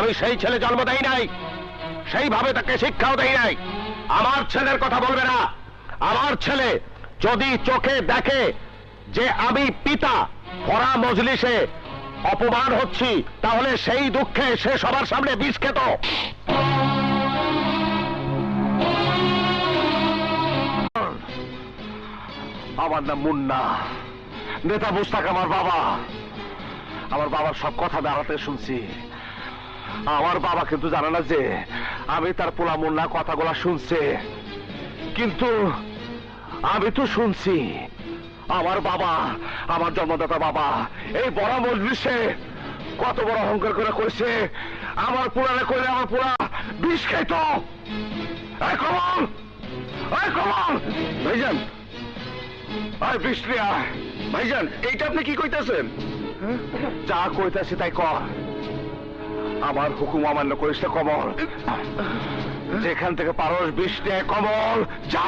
আমি সেই ছেলে জন্ম দেই নাই, সেইভাবে তাকে শিক্ষাও দেই নাই। আমার ছেলের কথা বলবে না। আমার ছেলে যদি চোখে দেখে যে আমি পিতা ভরা মজলিসে অপমান হচ্ছি, তাহলে সেই দুঃখে সে সবার সামনে বিষ খেত। আমার নাম মুন্না, নেতা মুস্তাক আমার বাবা। আমার বাবার সব কথা দাঁড়াতে শুনছি। আমার বাবা কিন্তু জানে না যে আমি তার পোলা মুন্না কথাগুলা শুনছে, কিন্তু আমি তো শুনছি। আমার বাবা, আমার জন্মদাতা বাবা এই বড় মজলিসে কত বড় অহংকার করে কইছে, আমার পোলারে কইলে আমার পোলা বিষ খাইত। এই কমল, এই কমল, ভাইজান আয় বিষ নিয়ে আয়। ভাইজান এইটা আপনি কি কইতাছেন? যা কইতাছি তাই কর। আমার হুকুম অমান্য করিস না কমল। যেখান থেকে পারস বিষ নিয়ে কমল যা।